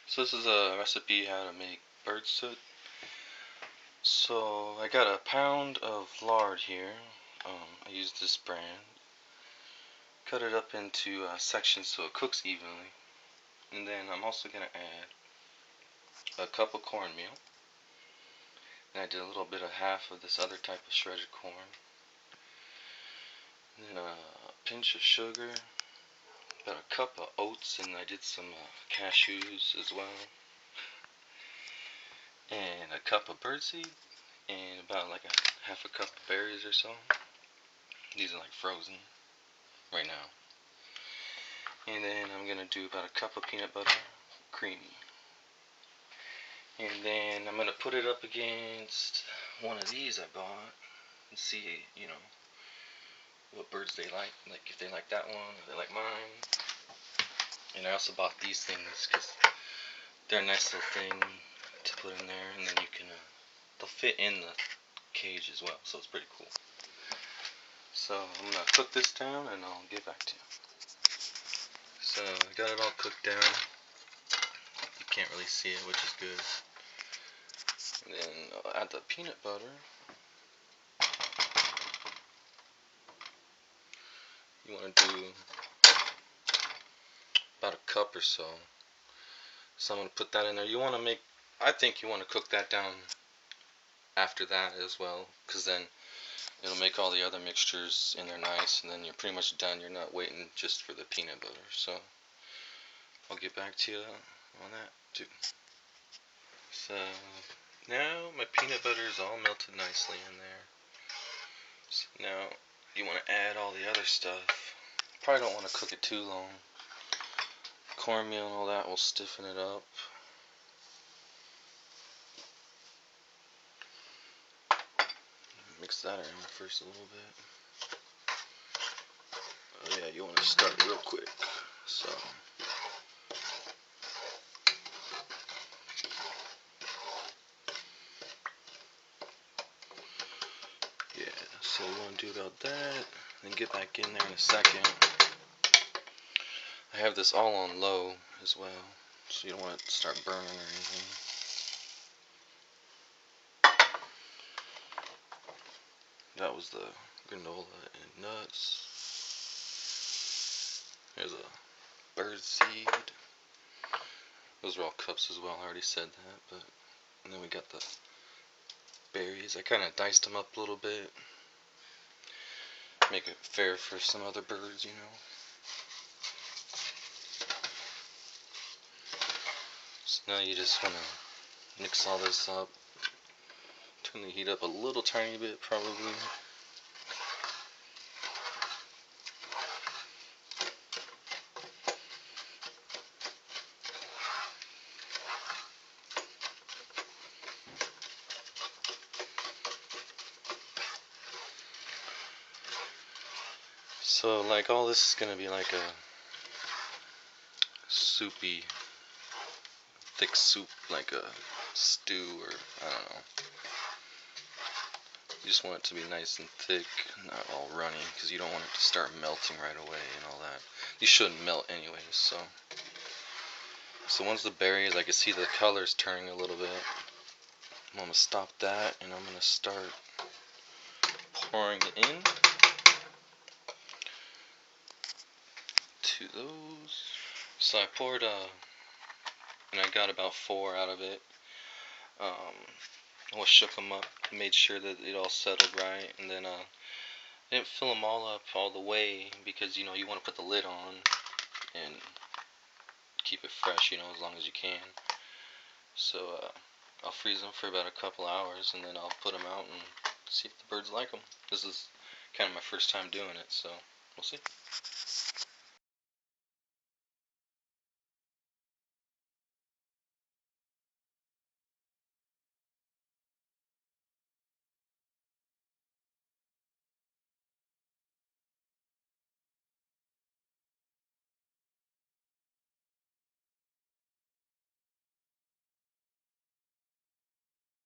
So this is a recipe how to make bird suet. So I got a pound of lard here. I used this brand. Cut it up into sections so it cooks evenly. And then I'm also going to add a cup of cornmeal. And I did a little bit of half of this other type of shredded corn. And then a pinch of sugar. About a cup of oats, and I did some cashews as well. And a cup of birdseed. And about like a half a cup of berries or so. These are like frozen right now. And then I'm gonna do about a cup of peanut butter, creamy. And then I'm gonna put it up against one of these I bought and see, what birds they like if they like that one or they like mine. And I also bought these things because they're a nice little thing to put in there, and then you can, they'll fit in the cage as well, so it's pretty cool. So I'm gonna cook this down and I'll get back to you. So I got it all cooked down. You can't really see it, which is good. And then I'll add the peanut butter. You want to do about a cup or so. So I'm going to put that in there. You want to make, I think you want to cook that down after that as well, because then it'll make all the other mixtures in there nice, and then you're pretty much done. You're not waiting just for the peanut butter. So I'll get back to you on that too. So now my peanut butter is all melted nicely in there. So now you want to add all the other stuff. Probably don't want to cook it too long. Cornmeal and all that will stiffen it up. Mix that around first a little bit. Oh yeah, you want to start real quick. So yeah, so we want to do about that, then get back in there in a second. I have this all on low as well, so you don't want it to start burning or anything. That was the granola and nuts. There's a bird seed. Those are all cups as well, I already said that. But and then we got the berries. I kind of diced them up a little bit. Make it fair for some other birds, So now you just want to mix all this up. Turn the heat up a little tiny bit, probably. So like all this is going to be like a soupy, thick soup, like a stew, or I don't know. You just want it to be nice and thick, not all runny, because you don't want it to start melting right away and all that. These shouldn't melt anyways, so once the berries, I can see the colors turning a little bit. I'm going to stop that, and I'm going to start pouring it in to those. So I poured, and I got about 4 out of it. I shook them up, made sure that it all settled right, and then I didn't fill them all up all the way, because you want to put the lid on and keep it fresh, as long as you can. So I'll freeze them for about a couple hours, and then I'll put them out and see if the birds like them. This is kind of my first time doing it, so we'll see.